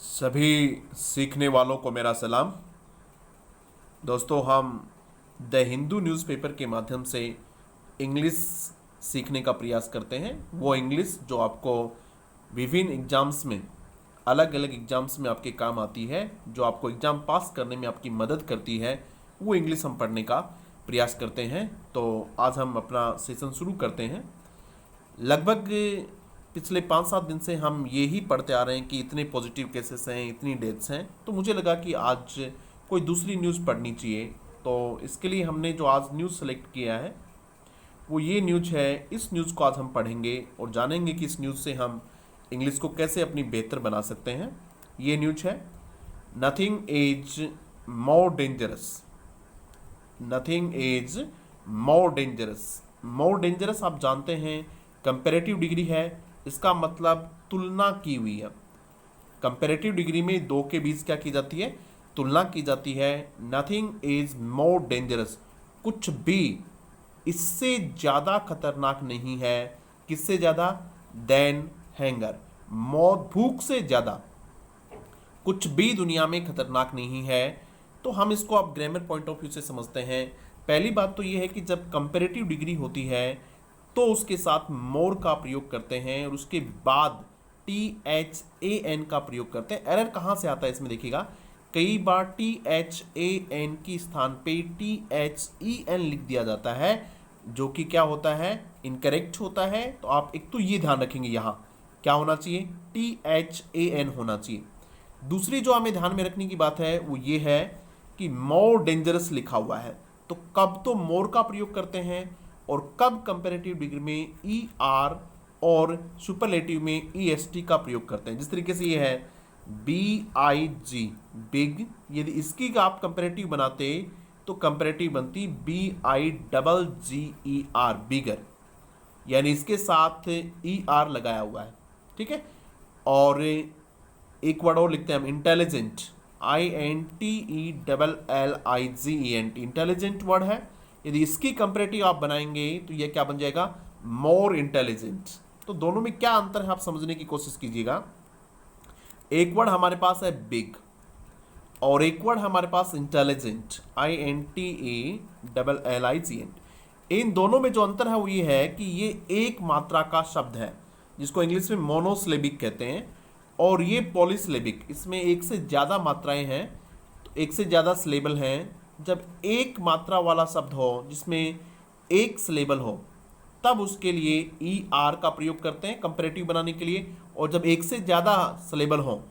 सभी सीखने वालों को मेरा सलाम। दोस्तों, हम द हिंदू न्यूज़पेपर के माध्यम से इंग्लिश सीखने का प्रयास करते हैं। वो इंग्लिश जो आपको विभिन्न एग्जाम्स में, अलग अलग एग्जाम्स में आपके काम आती है, जो आपको एग्ज़ाम पास करने में आपकी मदद करती है, वो इंग्लिश हम पढ़ने का प्रयास करते हैं। तो आज हम अपना सेशन शुरू करते हैं। लगभग पिछले 5-7 दिन से हम ये ही पढ़ते आ रहे हैं कि इतने पॉजिटिव केसेस हैं, इतनी डेथ्स हैं, तो मुझे लगा कि आज कोई दूसरी न्यूज़ पढ़नी चाहिए। तो इसके लिए हमने जो आज न्यूज़ सेलेक्ट किया है वो ये न्यूज़ है। इस न्यूज़ को आज हम पढ़ेंगे और जानेंगे कि इस न्यूज़ से हम इंग्लिश को कैसे अपनी बेहतर बना सकते हैं। ये न्यूज़ है, nothing is more dangerous. Nothing is more dangerous. More dangerous आप जानते हैं कंपैरेटिव डिग्री है, इसका मतलब तुलना की हुई है। कंपैरेटिव डिग्री में दो के बीच क्या की जाती है? तुलना की जाती है। नथिंग इज मोर डेंजरस, कुछ भी इससे ज़्यादा खतरनाक नहीं है। किससे ज़्यादा? देन हैंगर, मौत, भूख से ज़्यादा कुछ भी दुनिया में खतरनाक नहीं है। तो हम इसको अब ग्रामर पॉइंट ऑफ व्यू से समझते हैं। पहली बात तो ये है कि जब कंपैरेटिव डिग्री होती है तो उसके साथ मोर का प्रयोग करते हैं और उसके बाद THAN का प्रयोग करते हैं। एरर कहाँ से आता है इसमें देखिएगा, कई बार THAN की स्थान पे THEN लिख दिया जाता है, जो कि क्या होता है? इनकरेक्ट होता है। तो आप एक तो ये ध्यान रखेंगे, यहाँ क्या होना चाहिए? THAN होना चाहिए। दूसरी जो हमें ध्यान में रखने की बात है वो ये है कि मोर डेंजरस लिखा हुआ है, तो कब तो मोर का प्रयोग करते हैं और कब कंपैरेटिव डिग्री में ER और सुपरलेटिव में EST का प्रयोग करते हैं। जिस तरीके से ये है BIG, बिग, यदि इसकी का आप कंपैरेटिव बनाते तो कंपैरेटिव बनती BIGGER, बिगर, यानी इसके साथ ER लगाया हुआ है, ठीक है। और एक वर्ड और लिखते हैं हम, इंटेलिजेंट, INTELLIGENT, इंटेलिजेंट वर्ड है। यदि इसकी कंपैरेटिव आप बनाएंगे तो यह क्या बन जाएगा? More intelligent. तो दोनों में क्या अंतर है आप समझने की कोशिश कीजिएगा। एक वर्ड हमारे पास है बिग और एक वर्ड हमारे पास इंटेलिजेंट, INTELLIGENT। इन दोनों में जो अंतर है वो ये है कि ये एक मात्रा का शब्द है, जिसको इंग्लिश में मोनोसिलेबिक कहते हैं, और ये पॉलीसिलेबिक, इसमें एक से ज़्यादा मात्राएं हैं, तो एक से ज़्यादा सिलेबल हैं। जब एक मात्रा वाला शब्द हो जिसमें एक सिलेबल हो तब उसके लिए ER का प्रयोग करते हैं कंपैरेटिव बनाने के लिए, और जब एक से ज़्यादा सिलेबल हो,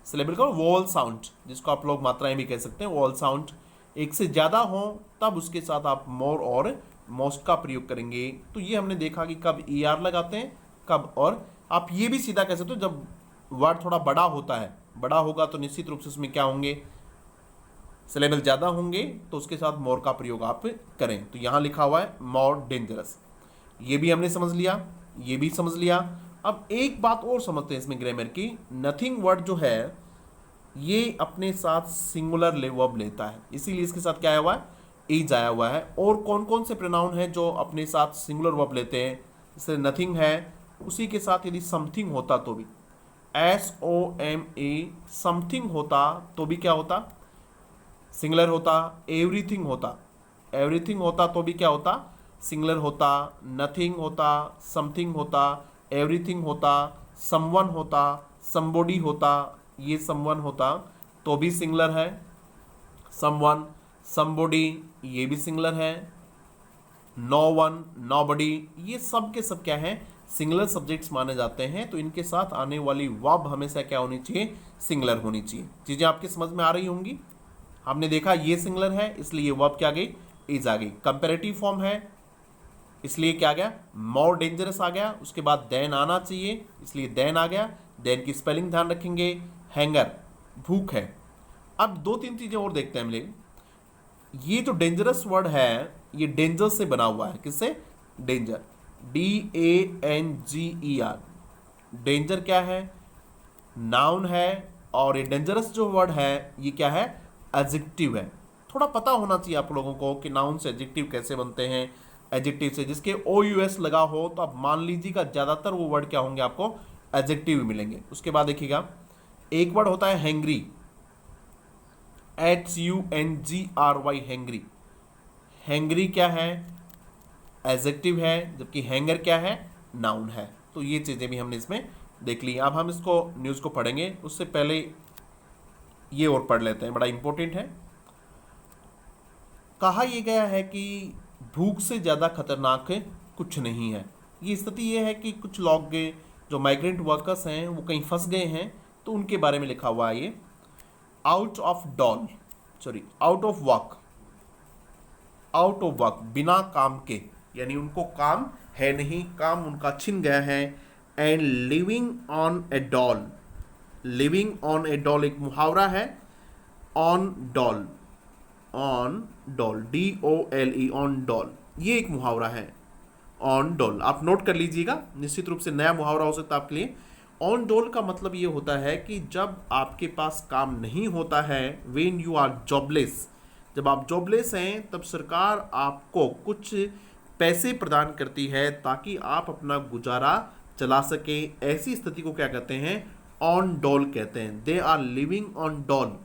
सिलेबल का वोवल साउंड, जिसको आप लोग मात्राएं भी कह सकते हैं, वोवल साउंड एक से ज़्यादा हो तब उसके साथ आप मोर और मोस्ट का प्रयोग करेंगे। तो ये हमने देखा कि कब ER लगाते हैं, कब, और आप ये भी सीधा कह सकते हो जब वर्ड थोड़ा बड़ा होता है, बड़ा होगा तो निश्चित रूप से उसमें क्या होंगे? सिलेबल ज़्यादा होंगे, तो उसके साथ मोर का प्रयोग आप करें। तो यहाँ लिखा हुआ है मोर डेंजरस, ये भी हमने समझ लिया, ये भी समझ लिया। अब एक बात और समझते हैं इसमें ग्रामर की। नथिंग वर्ड जो है ये अपने साथ सिंगुलर वर्ब लेता है, इसीलिए इसके साथ क्या आया हुआ है? इज आया हुआ है। और कौन कौन से प्रोनाउन हैं जो अपने साथ सिंगुलर वर्ब लेते हैं? जैसे नथिंग है, उसी के साथ यदि समथिंग होता तो भी, SOME, समथिंग होता तो भी क्या होता? सिंगुलर होता। एवरीथिंग होता, एवरीथिंग होता तो भी क्या होता? सिंगुलर होता। नथिंग होता, समथिंग होता, एवरीथिंग होता, समवन होता, समबॉडी होता, ये समवन होता तो भी सिंगुलर है। समवन, समबॉडी, ये भी सिंगुलर है। नो वन, नोबडी, ये सब के सब क्या है? सिंगुलर सब्जेक्ट्स माने जाते हैं। तो इनके साथ आने वाली वर्ब हमेशा क्या होनी चाहिए? सिंगुलर होनी चाहिए। चीज़ें आपके समझ में आ रही होंगी। हमने देखा ये सिंगुलर है इसलिए ये वर्ब क्या आ गई? इज आ गई। कंपैरेटिव फॉर्म है इसलिए क्या आ गया? मोर डेंजरस आ गया। उसके बाद देन आना चाहिए इसलिए देन आ गया। देन की स्पेलिंग ध्यान रखेंगे। हैंगर, भूख है। अब 2-3 चीज़ें और देखते हैं हम लोग। ये जो डेंजरस वर्ड है ये डेंजर से बना हुआ है। किससे? Danger, DANGER। डेंजर क्या है? नाउन है। और ये डेंजरस जो वर्ड है ये क्या है? एडजेक्टिव है। थोड़ा पता होना चाहिए आप लोगों को कि नाउन से एडजेक्टिव कैसे बनते हैं। एडजेक्टिव से जिसके OUS लगा हो तो आप मान लीजिएगा ज़्यादातर वो वर्ड क्या होंगे? आपको एडजेक्टिव मिलेंगे। उसके बाद देखिएगा एक वर्ड होता है हैंग्री, HUNGRY, हैंग्री। हैंग्री क्या है? एडजेक्टिव है, जबकि हैंगर क्या है? नाउन है। तो ये चीज़ें भी हमने इसमें देख ली। अब हम इसको न्यूज़ को पढ़ेंगे, उससे पहले ये और पढ़ लेते हैं, बड़ा इंपॉर्टेंट है। कहा यह गया है कि भूख से ज़्यादा खतरनाक कुछ नहीं है। ये स्थिति ये है कि कुछ लोग जो माइग्रेंट वर्कर्स हैं वो कहीं फंस गए हैं, तो उनके बारे में लिखा हुआ है ये। आउट ऑफ वर्क, बिना काम के, यानी उनको काम है नहीं, काम उनका छिन गया है। And living on A doll, living on A doll एक मुहावरा है। On doll, DOLE, on dole, ये एक मुहावरा है। ऑन डॉल आप नोट कर लीजिएगा, निश्चित रूप से नया मुहावरा हो सकता है आपके लिए। ऑन डॉल का मतलब ये होता है कि जब आपके पास काम नहीं होता है, व्हेन यू आर जॉबलेस, जब आप जॉबलेस हैं, तब सरकार आपको कुछ पैसे प्रदान करती है ताकि आप अपना गुजारा चला सकें। ऐसी स्थिति को क्या कहते हैं? ऑन डॉल कहते हैं। They are living on dole,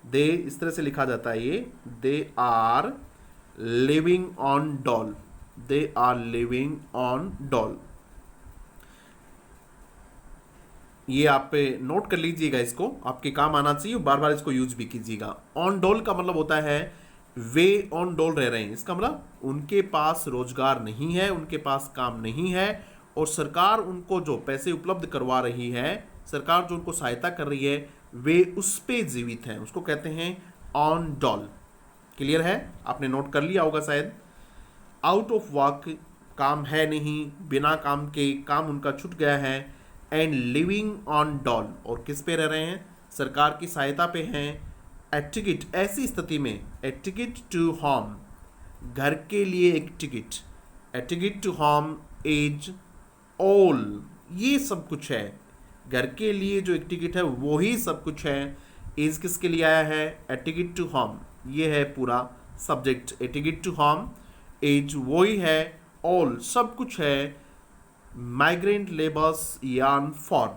they इस तरह से लिखा जाता है ये, they are living on dole, they are living on dole. ये आप नोट कर लीजिएगा, इसको आपके काम आना चाहिए, बार बार इसको यूज भी कीजिएगा। ऑन डोल का मतलब होता है वे ऑन डोल रह रहे हैं, इसका मतलब उनके पास रोजगार नहीं है, उनके पास काम नहीं है, और सरकार उनको जो पैसे उपलब्ध करवा रही है, सरकार जो उनको सहायता कर रही है, वे उस पे जीवित हैं, उसको कहते हैं ऑन डोल। क्लियर है? आपने नोट कर लिया होगा शायद। आउट ऑफ वर्क, काम है नहीं, बिना काम के, काम उनका छूट गया है। एंड लिविंग ऑन डॉल, और किस पे रह रहे हैं? सरकार की सहायता पे हैं। ए टिकट, ऐसी स्थिति में ए टिकट टू होम, घर के लिए एक ticket, a ticket to home is all, ये सब कुछ है। घर के लिए जो एक टिकट है वो ही सब कुछ है। इज किसके लिए आया है? ए टिकट टू होम, ये है पूरा subject. A ticket to home is वो ही है, ऑल सब कुछ है। माइग्रेंट लेबर्स यार्न फॉर,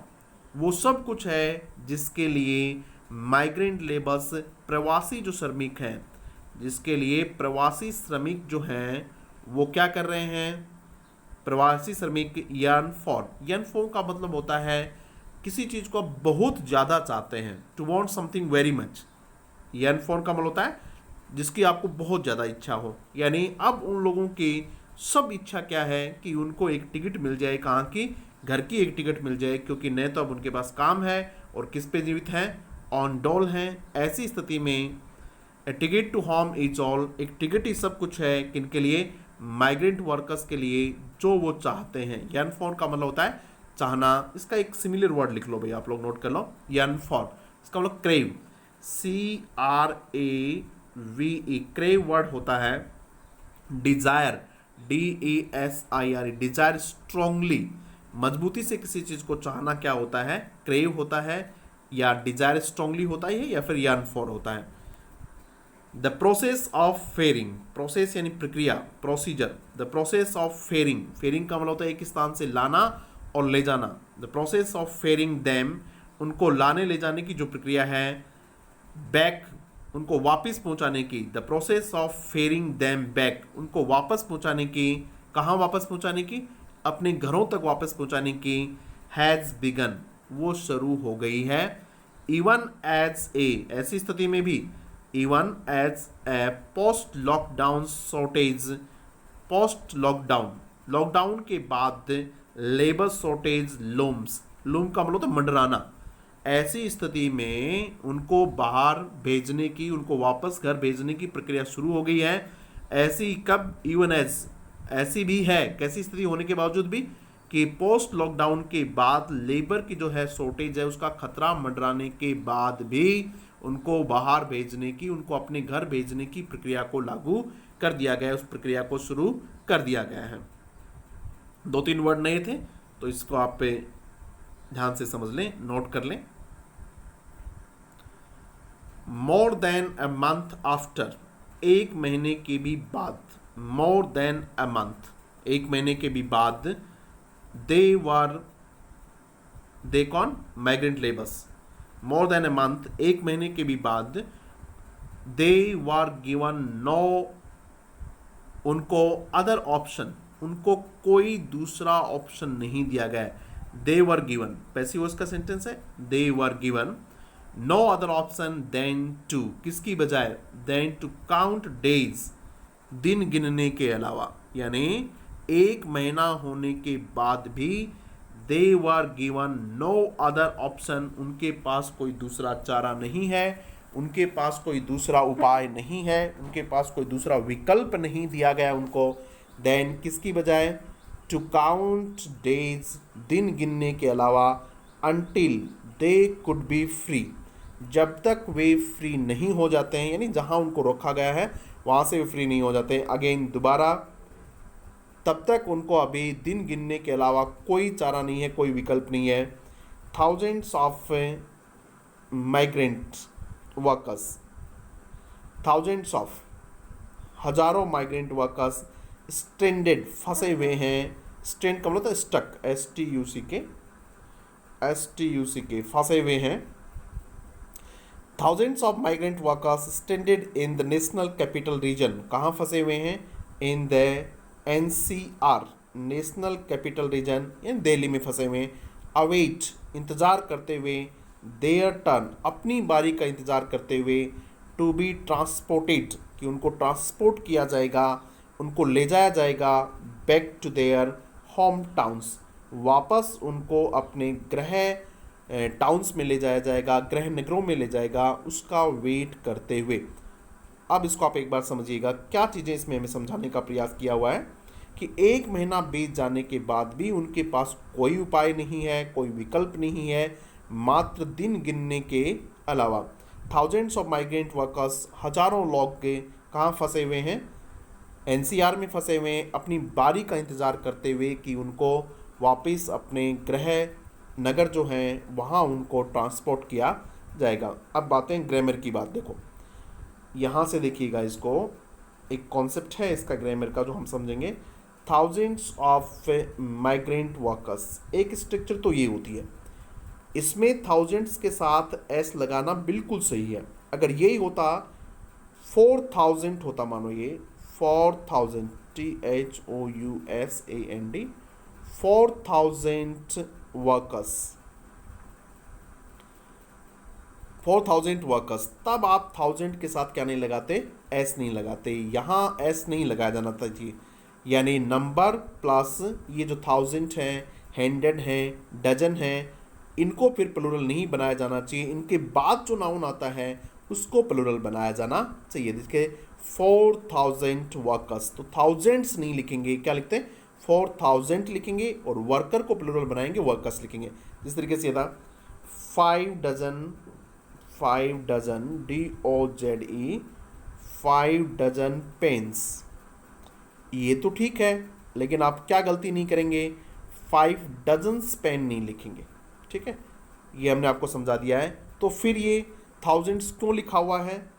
वो सब कुछ है जिसके लिए माइग्रेंट लेबर्स, प्रवासी जो श्रमिक हैं, जिसके लिए प्रवासी श्रमिक जो हैं वो क्या कर रहे हैं? प्रवासी श्रमिक यार्न फॉर, यार्न फॉर का मतलब होता है किसी चीज़ को आप बहुत ज़्यादा चाहते हैं, to want something very much. Yearn for का मतलब होता है जिसकी आपको बहुत ज़्यादा इच्छा हो, यानी अब उन लोगों की सब इच्छा क्या है कि उनको एक टिकट मिल जाए, कहाँ की? घर की एक टिकट मिल जाए, क्योंकि न तो अब उनके पास काम है और किस पे जीवित हैं? ऑन डॉल हैं। ऐसी स्थिति में a ticket to home is all, एक टिकट ही सब कुछ है, किनके लिए? माइग्रेंट वर्कर्स के लिए, जो वो चाहते हैं। यन फॉर का मतलब होता है चाहना। इसका एक सिमिलर वर्ड लिख लो भाई, आप लोग नोट कर लो, यन फॉर, इसका मतलब क्रेव, CRAVE, क्रेव वर्ड होता है डिजायर, DESIRE, डिजायर स्ट्रांगली, मजबूती से किसी चीज को चाहना क्या होता है? क्रेव होता है, या डिजायर स्ट्रांगली होता है, या फिर यर्न फॉर होता है। The process of ferrying, process यानी प्रक्रिया, procedure. The process of ferrying, ferrying का मतलब होता है एक स्थान से लाना और ले जाना। The process of ferrying them, उनको लाने ले जाने की जो प्रक्रिया है। बैक, उनको वापस पहुंचाने की, the process of ferrying them back, उनको वापस पहुंचाने की। कहाँ वापस पहुंचाने की? अपने घरों तक वापस पहुंचाने की। हैज़ बिगन, वो शुरू हो गई है। इवन एज ए, ऐसी स्थिति में भी, even as a post lockdown shortage, post lockdown, lockdown के बाद लेबर शॉर्टेज लूम्स, लूम का मतलब तो मंडराना। ऐसी स्थिति में उनको बाहर भेजने की, उनको वापस घर भेजने की प्रक्रिया शुरू हो गई है। ऐसी कब? इवन एज, ऐसी भी है, कैसी स्थिति होने के बावजूद भी कि पोस्ट लॉकडाउन के बाद लेबर की जो है शॉर्टेज है, उसका खतरा मंडराने के बाद भी उनको बाहर भेजने की, उनको अपने घर भेजने की प्रक्रिया को लागू कर दिया गया है, उस प्रक्रिया को शुरू कर दिया गया है। 2-3 वर्ड नए थे तो इसको आप पे ध्यान से समझ लें, नोट कर लें। More than a month after, एक महीने के भी बाद, मोर देन अ मंथ, एक महीने के भी बाद, दे वर, दे कौन? Migrant labours, more than a month, एक महीने के भी बाद, दे वर गिवन नो, उनको अदर ऑप्शन, उनको कोई दूसरा ऑप्शन नहीं दिया गया है। They were given passive voice का सेंटेंस है, they were given no other option than to, किसकी बजाय, देन टू काउंट डेज, दिन गिनने के अलावा, यानी एक महीना होने के बाद भी they were given no other option, उनके पास कोई दूसरा चारा नहीं है, उनके पास कोई दूसरा उपाय नहीं है, उनके पास कोई दूसरा विकल्प नहीं दिया गया उनको, देन किसकी बजाय, टू काउंट डेज, दिन गिनने के अलावा, until they could be free, जब तक वे फ्री नहीं हो जाते हैं, यानी जहां उनको रोका गया है वहां से वे फ्री नहीं हो जाते, अगेन दोबारा, तब तक उनको अभी दिन गिनने के अलावा कोई चारा नहीं है, कोई विकल्प नहीं है। Thousands of migrant workers, thousands of, हजारों माइग्रेंट वर्कर्स स्ट्रेंडेड, फंसे हुए हैं, स्ट्रेंड का मतलब होता है स्टक, STUCK फंसे हुए हैं। Thousands of migrant workers stranded in the national capital region, कहाँ फंसे हुए हैं, in the NCR, national capital region, in Delhi में फंसे हुए, अवेट, इंतज़ार करते हुए, देयर टर्न, अपनी बारी का इंतज़ार करते हुए, टू बी ट्रांसपोर्टेड, कि उनको ट्रांसपोर्ट किया जाएगा, उनको ले जाया जाएगा, back to their home towns, वापस उनको अपने गृह टाउन्स में ले जाया जाएगा, गृह नगरों में ले जाएगा, उसका वेट करते हुए। अब इसको आप एक बार समझिएगा, क्या चीज़ें इसमें हमें समझाने का प्रयास किया हुआ है कि एक महीना बीत जाने के बाद भी उनके पास कोई उपाय नहीं है, कोई विकल्प नहीं है, मात्र दिन गिनने के अलावा। थाउजेंड्स ऑफ माइग्रेंट वर्कर्स, हजारों लोग के कहाँ फंसे हुए हैं, NCR में फंसे हुए हैं, अपनी बारी का इंतज़ार करते हुए कि उनको वापस अपने गृह नगर जो हैं वहाँ उनको ट्रांसपोर्ट किया जाएगा। अब बातें ग्रामर की बात देखो, यहाँ से देखिएगा, इसको एक कॉन्सेप्ट है इसका ग्रामर का जो हम समझेंगे। थाउजेंड्स ऑफ माइग्रेंट वर्कर्स, एक स्ट्रक्चर तो ये होती है, इसमें थाउजेंड्स के साथ एस लगाना बिल्कुल सही है। अगर यही होता 4000 होता, मानो ये 4000, THOUSAND, 4000 वर्कर्स, 4000 वर्कर्स, तब आप 1000 के साथ क्या नहीं लगाते, एस नहीं लगाते, यहाँ एस नहीं लगाया जाना चाहिए, यानी नंबर प्लस ये जो 1000 है, 100 है, डजन है, इनको फिर प्लूरल नहीं बनाया जाना चाहिए, इनके बाद जो नाउन आता है उसको प्लूरल बनाया जाना चाहिए। देखिए 4000 वर्कर्स, तो थाउजेंड्स नहीं लिखेंगे, क्या लिखते हैं, 4000 लिखेंगे, और वर्कर को प्लूरल बनाएंगे, वर्कर्स लिखेंगे। जिस तरीके से ये था 5 डजन, DOZE, 5 डजन पेन्स, ये तो ठीक है, लेकिन आप क्या गलती नहीं करेंगे, 5 डजन्स पेन नहीं लिखेंगे, ठीक है, ये हमने आपको समझा दिया है। तो फिर ये थाउजेंड्स क्यों लिखा हुआ है,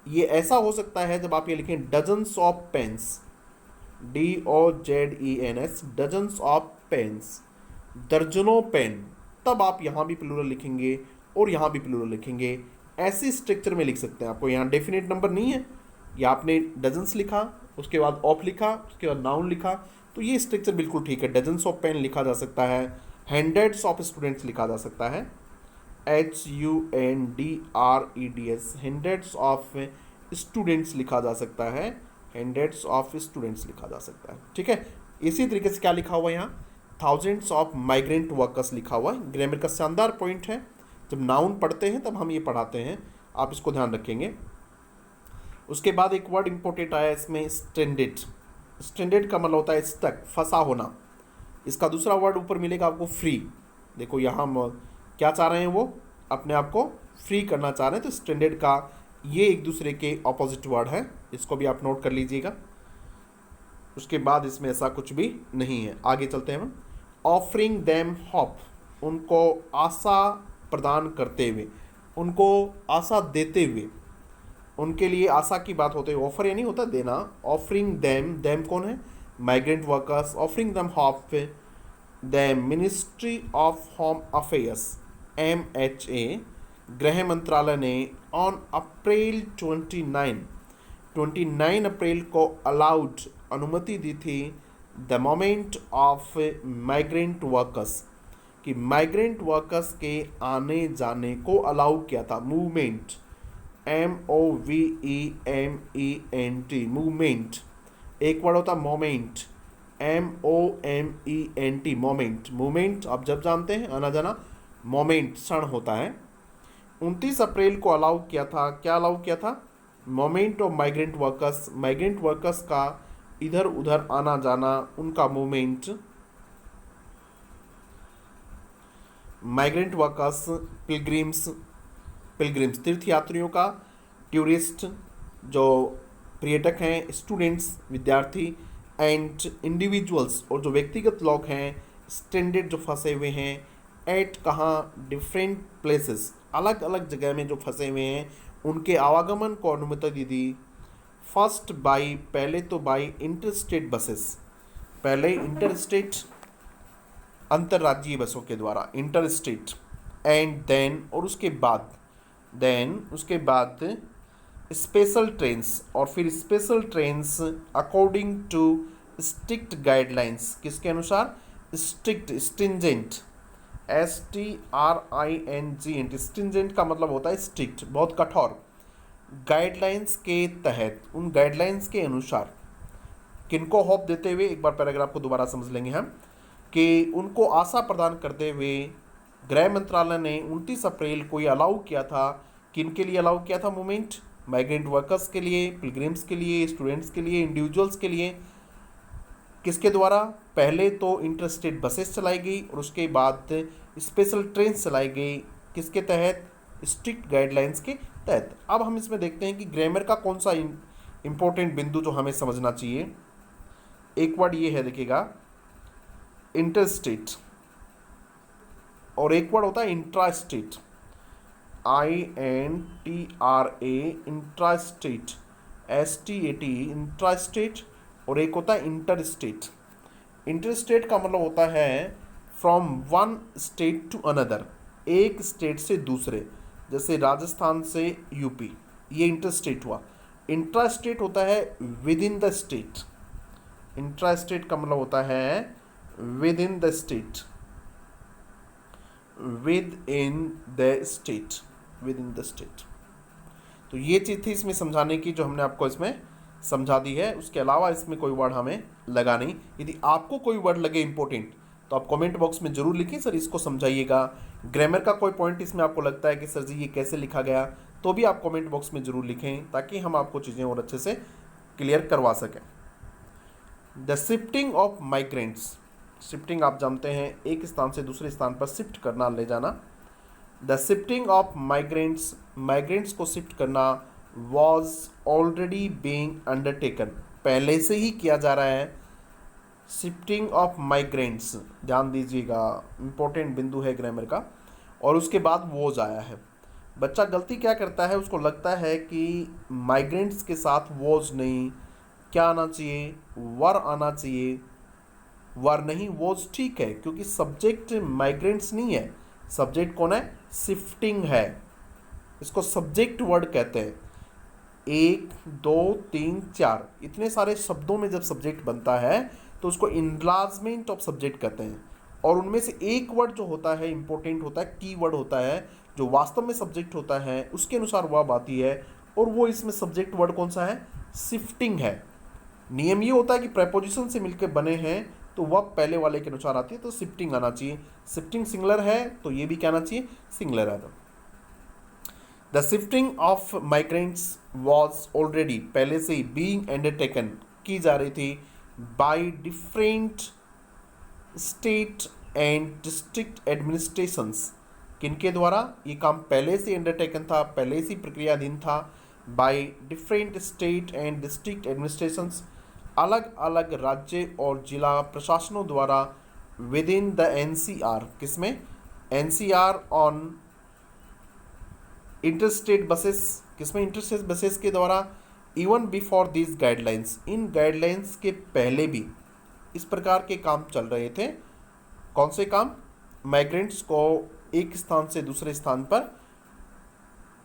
ये ऐसा हो सकता है जब आप ये लिखें dozens of pens, DOZENS, dozens of pens, दर्जनों पेन, तब आप यहाँ भी प्लूरल लिखेंगे और यहाँ भी प्लूरल लिखेंगे। ऐसे स्ट्रक्चर में लिख सकते हैं, आपको यहाँ डेफिनेट नंबर नहीं है, या आपने डजन्स लिखा, उसके बाद ऑफ लिखा, उसके बाद नाउन लिखा, तो ये स्ट्रक्चर बिल्कुल ठीक है। डजन्स ऑफ पेन लिखा जा सकता है, हंड्रेड्स ऑफ स्टूडेंट्स लिखा जा सकता है, HUNDREDS, हंड्रेड्स ऑफ स्टूडेंट्स लिखा जा सकता है, हंड्रेड्स ऑफ स्टूडेंट्स लिखा जा सकता है, ठीक है। इसी तरीके से क्या लिखा हुआ है यहाँ, थाउजेंड्स ऑफ माइग्रेंट वर्कर्स लिखा हुआ है। ग्रामर का शानदार पॉइंट है, जब नाउन पढ़ते हैं तब हम ये पढ़ाते हैं, आप इसको ध्यान रखेंगे। उसके बाद एक वर्ड इंपॉर्टेंट आया इसमें, स्ट्रेंडेड। स्ट्रेंडेड का मतलब होता है स्टक, फंसा होना। इसका दूसरा वर्ड ऊपर मिलेगा आपको, फ्री। देखो यहाँ हम क्या चाह रहे हैं, वो अपने आप को फ्री करना चाह रहे हैं, तो स्ट्रेंडेड का ये एक दूसरे के ऑपोजिट वर्ड है, इसको भी आप नोट कर लीजिएगा। उसके बाद इसमें ऐसा कुछ भी नहीं है। आगे चलते हैं हम। ऑफरिंग देम होप, उनको आशा प्रदान करते हुए, उनको आशा देते हुए, उनके लिए आशा की बात होते हुए, ऑफर यानी होता देना। ऑफरिंग देम, देम कौन है, migrant workers. Offering them hope, the ministry of home affairs, MHA, गृह मंत्रालय ने ऑन अप्रैल 29 अप्रैल को अलाउड अनुमति दी थी the moment of migrant workers, कि माइग्रेंट वर्कर्स के आने जाने को अलाउ किया था। Movement, MOVEMENT, movement. एक वर्ड होता मोमेंट, MOMENT, मोमेंट। मूवमेंट आप जब जानते हैं आना जाना, मोमेंट क्षण होता है। 29 अप्रैल को अलाउ किया था, क्या अलाउ किया था? Moment of migrant workers, migrant workers का इधर उधर आना जाना, उनका मूवमेंट। माइग्रेंट वर्कर्स, पिलग्रिम्स, तीर्थयात्रियों का, टूरिस्ट जो पर्यटक हैं, स्टूडेंट्स विद्यार्थी, एंड इंडिविजुअल्स और जो व्यक्तिगत लोग हैं, स्टैंडर्ड जो फंसे हुए हैं, एट कहाँ, डिफरेंट प्लेसेस, अलग अलग जगह में जो फंसे हुए हैं, उनके आवागमन को अनुमति दी थी। फर्स्ट बाई, पहले तो बाई इंटरस्टेट बसेस, पहले इंटरस्टेट अंतर्राज्यीय बसों के द्वारा, इंटरस्टेट, एंड देन और उसके बाद स्पेशल ट्रेन्स, और फिर special trains according to strict guidelines, किसके अनुसार? स्ट्रिक्ट, स्ट्रिंजेंट, STRINGENT, स्ट्रिंजेंट का मतलब होता है स्ट्रिक्ट, बहुत कठोर, गाइडलाइंस के तहत, उन गाइडलाइंस के अनुसार। किनको होप देते हुए, एक बार पैराग्राफ को दोबारा समझ लेंगे हम, कि उनको आशा प्रदान करते हुए गृह मंत्रालय ने 29 अप्रैल को ये अलाउ किया था। किन के लिए अलाउ किया था मूवमेंट? माइग्रेंट वर्कर्स के लिए, पिलग्रिम्स के लिए, स्टूडेंट्स के लिए, इंडिविजुअल्स के लिए। किसके द्वारा? पहले तो इंटरस्टेट बसेस चलाई गई और उसके बाद स्पेशल ट्रेन चलाई गई, किसके तहत? स्ट्रिक्ट गाइडलाइंस के तहत। अब हम इसमें देखते हैं कि ग्रामर का कौन सा इंपॉर्टेंट बिंदु जो हमें समझना चाहिए। एक वर्ड ये है, देखिएगा, इंटरस्टेट, और एक वर्ड होता है intrastate, INTRA, intrastate, STAT, intrastate, और एक होता है इंटरस्टेट। इंटरस्टेट का मतलब होता है from one state to another, एक स्टेट से दूसरे, जैसे राजस्थान से यूपी, ये इंटरस्टेट हुआ। इंट्रास्टेट होता है with in the state, intrastate का मतलब होता है with in the state, with in the state, with in the state. तो ये चीज़ थी इसमें समझाने की, जो हमने आपको इसमें समझा दी है। उसके अलावा इसमें कोई वर्ड हमें लगा नहीं। यदि आपको कोई वर्ड लगे इंपॉर्टेंट तो आप कमेंट बॉक्स में जरूर लिखें, सर इसको समझाइएगा। ग्रामर का कोई पॉइंट इसमें आपको लगता है कि सर जी ये कैसे लिखा गया, तो भी आप कमेंट बॉक्स में जरूर लिखें, ताकि हम आपको चीज़ें और अच्छे से क्लियर करवा सकें। The shifting of migrants, shifting आप जानते हैं एक स्थान से दूसरे स्थान पर शिफ्ट करना, ले जाना। The shifting of migrants, migrants को शिफ्ट करना, वॉज ऑलरेडी बीइंग अंडरटेकन, पहले से ही किया जा रहा है। शिफ्टिंग ऑफ माइग्रेंट्स, ध्यान दीजिएगा, इंपॉर्टेंट बिंदु है ग्रामर का। और उसके बाद वॉज आया है। बच्चा गलती क्या करता है, उसको लगता है कि माइग्रेंट्स के साथ वॉज नहीं, क्या आना चाहिए? वर आना चाहिए। वर नहीं, वॉज ठीक है, क्योंकि सब्जेक्ट माइग्रेंट्स नहीं है, सब्जेक्ट कौन है? शिफ्टिंग है। इसको सब्जेक्ट वर्ड कहते हैं। 1 2 3 4 इतने सारे शब्दों में जब सब्जेक्ट बनता है तो उसको इनलार्जमेंट ऑफ सब्जेक्ट कहते हैं। और उनमें से एक वर्ड जो होता है इंपॉर्टेंट होता है, की वर्ड होता है, जो वास्तव में सब्जेक्ट होता है, उसके अनुसार वर्ब आती है। और वो इसमें सब्जेक्ट वर्ड कौन सा है? शिफ्टिंग है। नियम ये होता है कि प्रेपोजिशन से मिलकर बने हैं तो वह पहले वाले के अनुसार आती है, तो शिफ्टिंग आना चाहिए। शिफ्टिंग सिंगुलर है तो ये भी क्या आना चाहिए? सिंगुलर है। The shifting of migrants was already, पहले से ही, बीइंग अंडरटेकन, की जा रही थी, by different state and district administrations, किनके द्वारा? ये काम पहले से अंडरटेकन था, पहले से प्रक्रियाधीन था। By different state and district administrations, अलग अलग राज्य और जिला प्रशासनों द्वारा, विद इन द NCR, किसमें? NCR ऑन इंटरस्टेट बसेस, किसमें? इंटरस्टेट बसेस के द्वारा। Even before this guidelines, in guidelines के पहले भी इस प्रकार के काम चल रहे थे। कौन से काम? माइग्रेंट्स को एक स्थान से दूसरे स्थान पर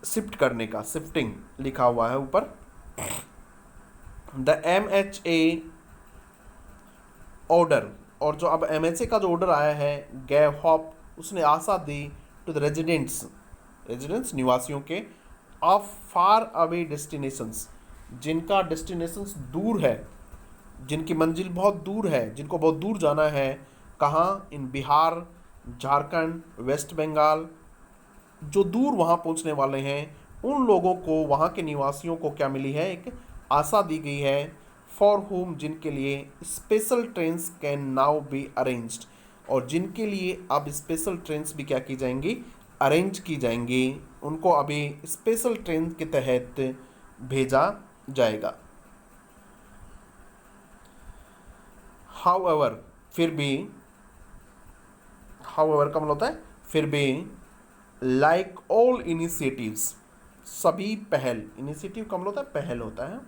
शिफ्ट करने का, शिफ्टिंग लिखा हुआ है ऊपर। द MHA ऑर्डर, और जो अब MHA का जो ऑर्डर आया है, गैव होप, उसने आशा दी टू द रेजिडेंट्स निवासियों के, ऑफ फार अवे डेस्टिनेशंस, जिनका डेस्टिनेशंस दूर है, जिनकी मंजिल बहुत दूर है, जिनको बहुत दूर जाना है। कहाँ? इन बिहार, झारखंड, वेस्ट बंगाल, जो दूर वहाँ पहुँचने वाले हैं, उन लोगों को, वहाँ के निवासियों को क्या मिली है? एक आशा दी गई है, फॉर होम, जिनके लिए special trains can now be arranged, और जिनके लिए अब स्पेशल ट्रेन्स भी क्या की जाएंगी? अरेंज की जाएंगी। उनको अभी स्पेशल ट्रेन के तहत भेजा जाएगा। हाउएवर, फिर भी, हाउएवर का मतलब होता है फिर भी, लाइक ऑल इनिशिएटिव्स, सभी पहल, इनिशिएटिव का मतलब होता है पहल होता है,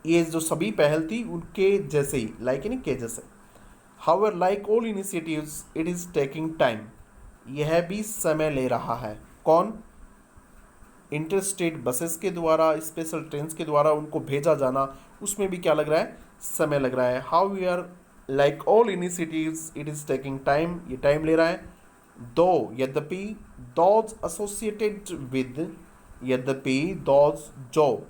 ये जो सभी पहल थी उनके जैसे ही, लाइक यानी के जैसे। However like all initiatives it is taking time, यह भी समय ले रहा है। कौन? इंटरस्टेट बसेस के द्वारा, स्पेशल ट्रेन के द्वारा उनको भेजा जाना, उसमें भी क्या लग रहा है? समय लग रहा है। However like all initiatives it is taking time, ये टाइम ले रहा है। दो, यद्यपि, दोज एसोसिएटेड विद, यद्यपि, दोज, जो,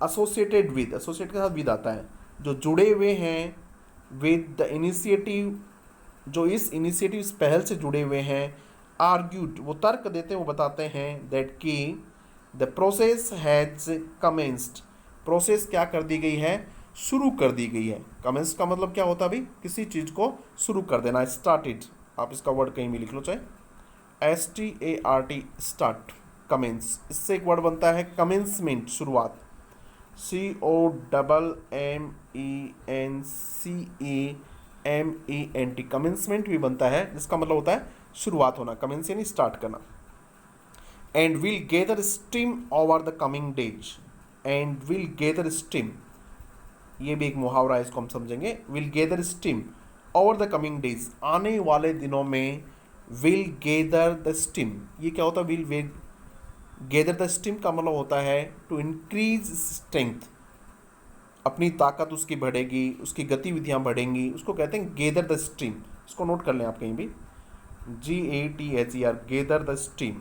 एसोसिएटेड विद, एसोसिएट के साथ विद आता है, जो जुड़े हुए हैं, विद द इनिशिएटिव, जो इस इनिशिएटिव, इस पहल से जुड़े हुए हैं, आर्ग्यूड, वो तर्क देते हैं, वो बताते हैं, दैट कि the process has commenced, process क्या कर दी गई है? शुरू कर दी गई है। कमेंस का मतलब क्या होता है अभी? किसी चीज़ को शुरू कर देना, स्टार्टेड, आप इसका वर्ड कहीं भी लिख लो, चाहे START, स्टार्ट, कमेंस, इससे एक वर्ड बनता है कमेंसमेंट, शुरुआत, COMMENCEMENT, कमेंसमेंट भी बनता है, जिसका मतलब होता है शुरुआत होना, कमेंस यानी स्टार्ट करना। And will gather steam over the coming days, and will gather steam, ये भी एक मुहावरा है, इसको हम समझेंगे। Will gather steam over the coming days, आने वाले दिनों में, विल गेदर द स्टीम, ये क्या होता है? विल गेदर द स्टीम का मतलब होता है टू इंक्रीज स्ट्रेंथ, अपनी ताकत उसकी बढ़ेगी, उसकी गतिविधियां बढ़ेंगी, उसको कहते हैं गेदर द स्टीम। इसको नोट कर लें आप कहीं भी, GATHER, गेदर द स्टीम।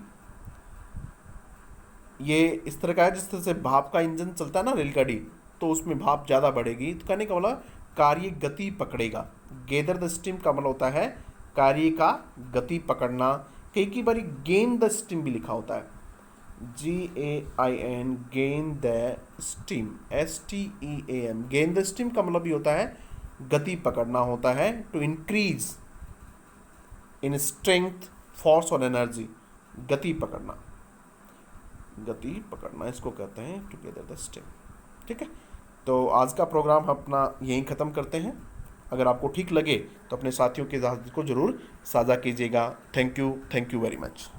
ये इस तरह का है जिस तरह से भाप का इंजन चलता है ना, रेलगाड़ी, तो उसमें भाप ज़्यादा बढ़ेगी, तो कहने का मतलब कार्य गति पकड़ेगा। गेदर द स्टीम का मतलब होता है कार्य का गति पकड़ना। कई बार गेन द स्टीम भी लिखा होता है, GAIN, gain the steam, STEAM, gain the steam का मतलब भी होता है गति पकड़ना होता है, to increase in strength, force और एनर्जी, गति पकड़ना, गति पकड़ना, इसको कहते हैं टुगेदर द स्टीम। ठीक है, तो आज का प्रोग्राम अपना यहीं ख़त्म करते हैं। अगर आपको ठीक लगे तो अपने साथियों के साथ को ज़रूर साझा कीजिएगा। Thank you very much.